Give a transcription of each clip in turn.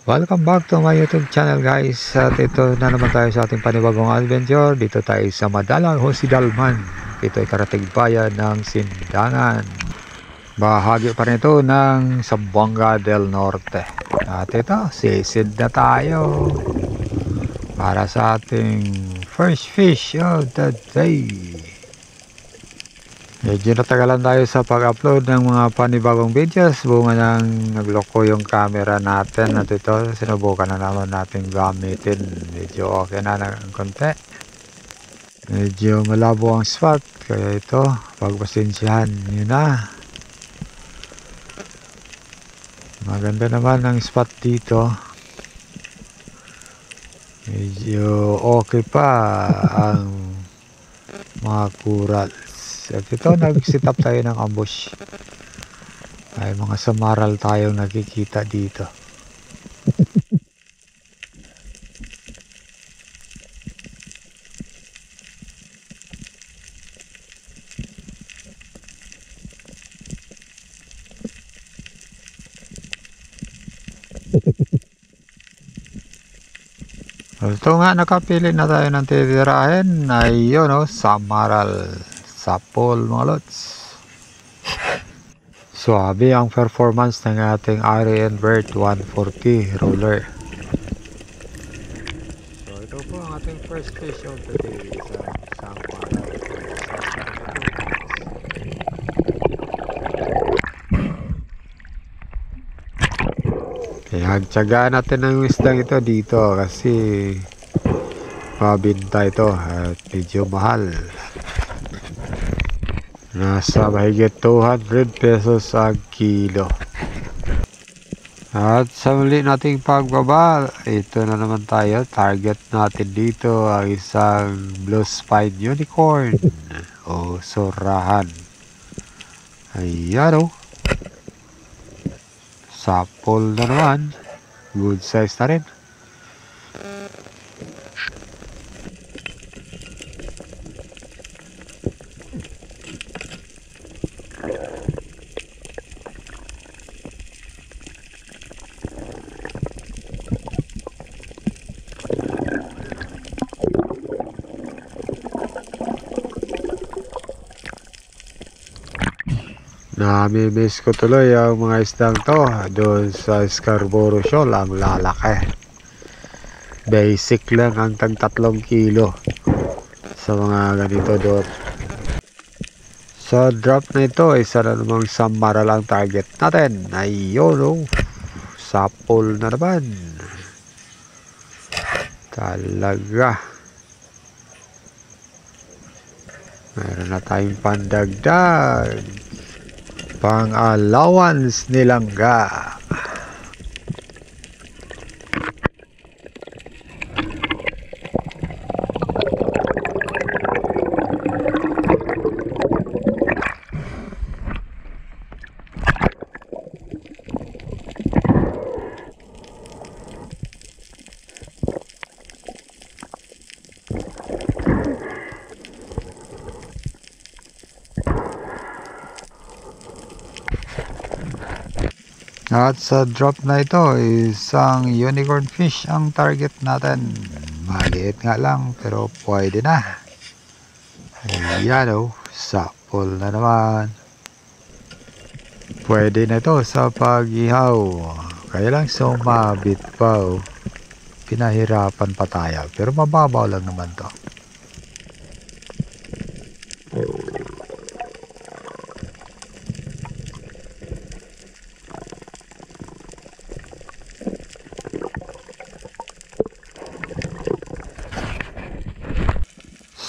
Welcome back to my YouTube channel guys. At ito na naman tayo sa ating panibagong adventure. Dito tayo sa Madalag Hosidalman. Ito ay karatig bayan ng Sindangan. Bahagi pa rin ito ng Zamboanga del Norte. At ito, sisid na tayo para sa ating first fish of the day. Medyo natagalan tayo sa pag-upload ng mga panibagong videos. Bunga nang nagloko yung camera natin. At ito, sinubukan na naman natin gamitin. Medyo okay na ng konti. Medyo malabo ang spot. Kaya ito, pagpasensyahan nyo na. Maganda naman ang spot dito. Medyo okay pa ang mga corals. At ito, nag-set up tayo ng ambush. Ay mga samaral tayong nakikita dito. Ito nga, nakapili na tayo ng titirahin. Ay yun o, samaral. Sapol mga lods. Suabe ang performance ng ating Ariane Bird 140 roller. So ito po ang ating first fish of the day sa Samaral. Kaya hagtsagaan natin ang isdang ito dito kasi mabinta ito at medyo mahal. Nasa mahigit 200 pesos ang kilo. At sa muli nating pagbaba, ito na naman tayo. Target natin dito ang isang blue spine unicorn o surahan. Ayan o. Sapol na naman. Good size na rin. Nami-miss ko tuloy ang mga isdang to doon sa Scarborough Shoal. Ang lalaki. Basic lang ang tag 3 kilo sa mga ganito doon. Sa drop na ito, isa na namang samaral ang target natin. Ayun o, sapol na naman. Talaga. Meron na tayong pandagdag. Pang-allowance nilangga. At sa drop na ito, isang unicorn fish ang target natin. Maliit nga lang pero pwede na. Ayan o, sapol na naman. Pwede na ito sa pag-ihaw. Kaya lang sumabit pa o. Pinahirapan pa tayo pero mababaw lang naman to.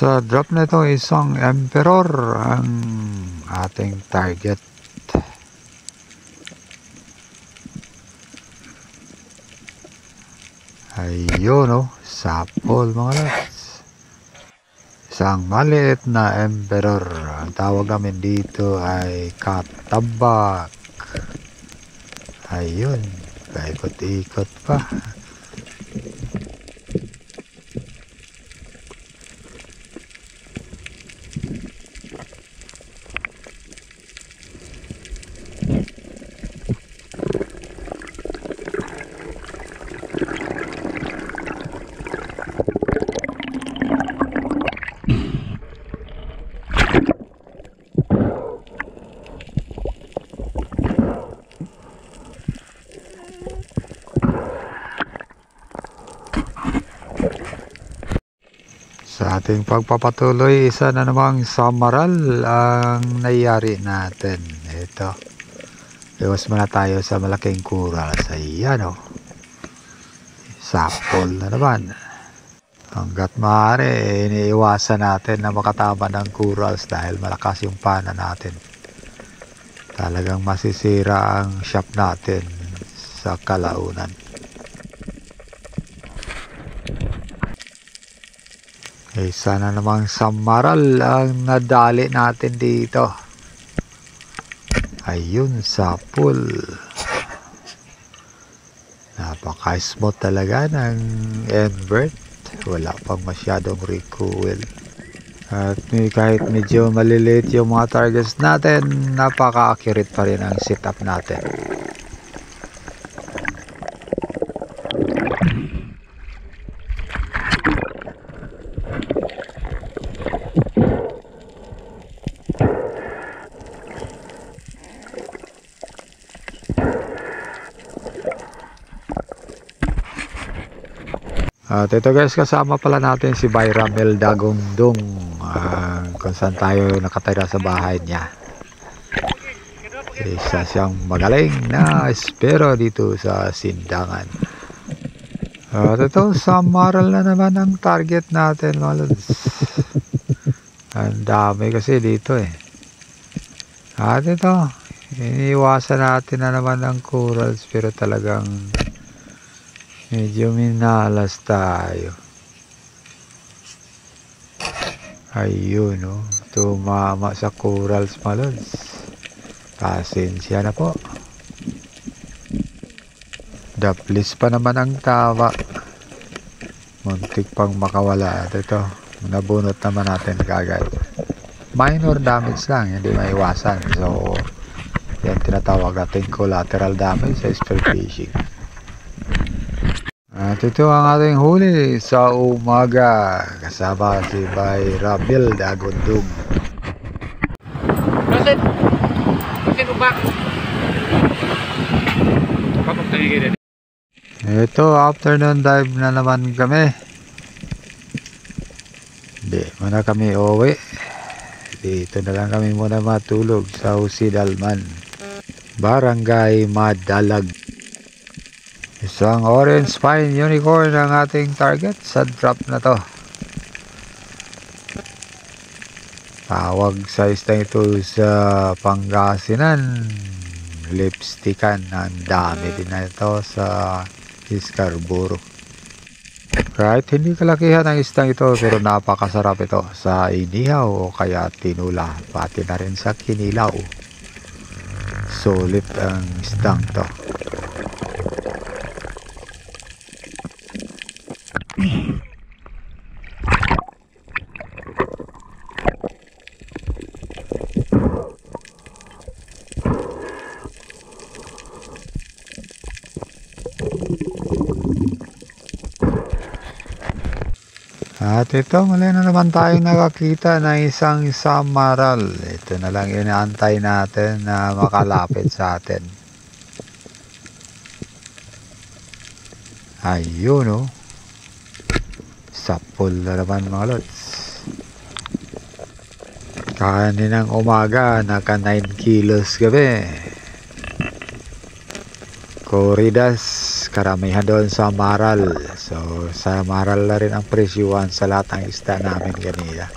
Sa drop na ito, isang emperor ang ating target. Ayun o, sapol mga lods. Isang maliit na emperor. Ang tawag namin dito ay katabak. Ayun, paikot-ikot pa. ating pagpapatuloy, isa na namang samaral ang nangyari natin. Ito, iwas muna tayo sa malaking coral. Sa iyan, sapol na naman. Hanggat maaari, iniiwasan natin na makatama ng corals dahil malakas yung pana natin. Talagang masisira ang shop natin sa kalaunan. Sana namang samaral ang nadali natin dito. Ayun, sapul. Napaka-smooth talaga ng invert. Wala pang masyadong recoil. At kahit medyo maliliit yung mga targets natin, napaka-accurate pa rin ang setup natin. At ito guys, kasama pala natin si Byramel Dagongdong, kung saan tayo nakatira sa bahay niya. Isa siyang magaling na espero dito sa Sindangan. At ito, samaral na naman ang target natin, mga lods. Ang dami kasi dito At ito, iniiwasan natin na naman ang corals, pero talagang medyo minalas tayo. Ayun, tumama sa corals, mga lods. Pasensya na po. Daplis pa naman ang tawa. Muntik pang makawala. At ito, nabunot naman natin kagad. Minor damage lang, hindi maiwasan. So, yan tinatawag natin collateral damage sa spearfishing. At ito ang ating huli sa umaga. Kasama si Byramel Dagongdong. Ito, afternoon dive na naman kami. Hindi muna kami uwi. Dito na lang kami muna matulog sa Usidalman, Barangay Madalag. Isang orange spine unicorn ang ating target sa drop na to. Tawag sa isda ito sa Pangasinan, lipstickan. Ang dami din na ito sa Scarborough. Kahit hindi kalakihan ang isdang ito, pero napakasarap ito sa inihaw o kaya tinula, pati na rin sa kinilaw. Sulit ang isdang to. At ito, muli na naman tayong nakakita ng isang samaral. Ito na lang inaantay natin na makalapit sa atin. Ayun, sapul na naman, mga lods. Kaninang umaga, naka 9 kilos gabi. Corridas, karamihan doon sa maral. So, sa maral na rin ang presyuhan sa lahat ng isda namin kanina.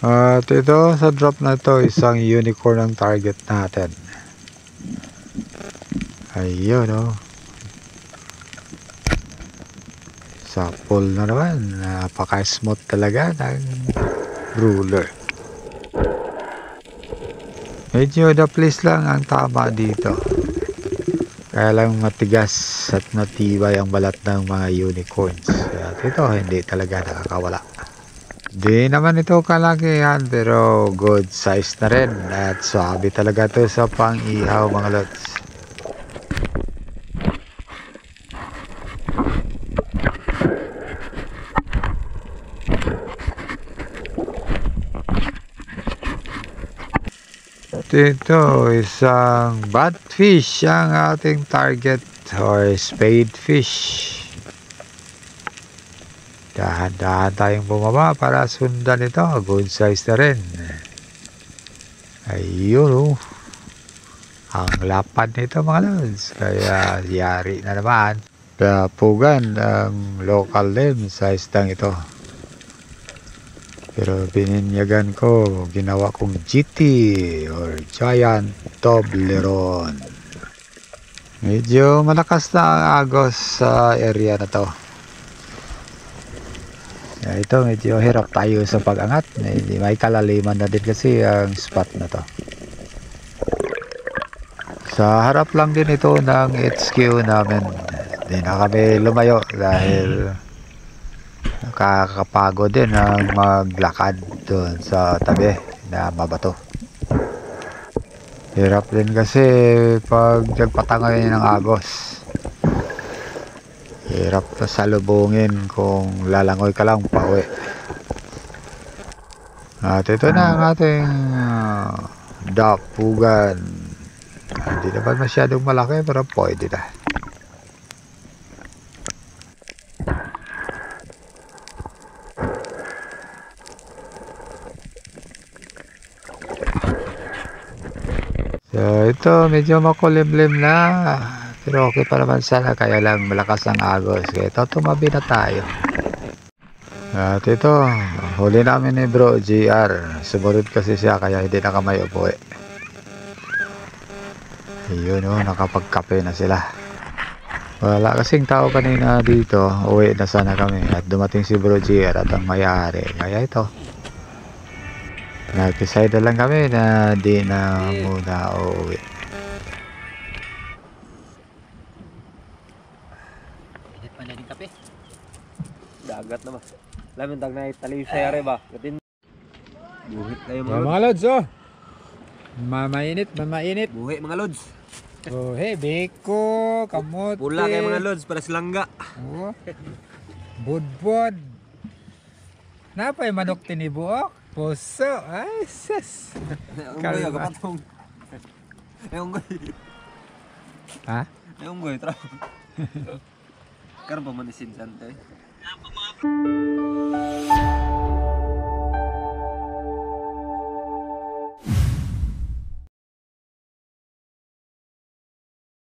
At ito, sa drop na ito, isang unicorn ang target natin. Ayun, sapol na naman. Napaka-smooth talaga ng ruler. Medyo daplis lang ang tama dito. Kaya lang matigas at matibay ang balat ng mga unicorns. At ito, hindi talaga nakakawala. Di naman ito kalakihan pero good size na rin at swabe talaga to sa pang-ihaw mga lods. Ito isang batfish ang ating target or spade fish. Dahan-dahan tayong bumaba para sundan ito. Good size na rin. Ayun oh. Ang lapad nito mga lods. Kaya yari na naman. Papugan ang local name sa isdang ito. Pero bininyagan ko. Ginawa kong GT or Giant Toblerone. Medyo malakas na ang agos sa area na to. Ito medyo hirap tayo sa pag-angat. May kalaliman na din kasi ang spot na to. Sa harap lang din ito ng HQ namin. Hindi na kami lumayo dahil nakakapagod din ang maglakad doon sa tabi na mabato. Hirap din kasi pag nagpatangay ng agos. Hirap na salubungin kung lalangoy ka lang pauwi. At ito na ang ating dapugan. Hindi naman masyadong malaki pero pwede na. So ito medyo makulimlim na. Pero okay pa naman sana, kaya lang malakas ang agos. Kaya ito, tumabi na tayo. At ito, huli namin ni Bro GR. Sumunod kasi siya, kaya hindi na kamay upuwi. Ayun o, nakapagkape na sila. Wala kasing tao kanina dito. Uwi na sana kami. At dumating si Bro GR at ang may-ari. Kaya ito. Nag-decide na lang kami na di na muna uuwi. Dagat na ba? Lamin tag na italiw sa yare ba? Katin buhit kayo mga lods oh. Mamainit. Buhi mga lods. Oh, hey, beko, kamote. Pula kayo mga lods para silangga. Oh. Budbod. Napay manok tinibuok. Puso. Ay, sis. Kalma. Kapatong. Ayong goy. Ha? Ayong goy, tra. Karon pa manisin sante.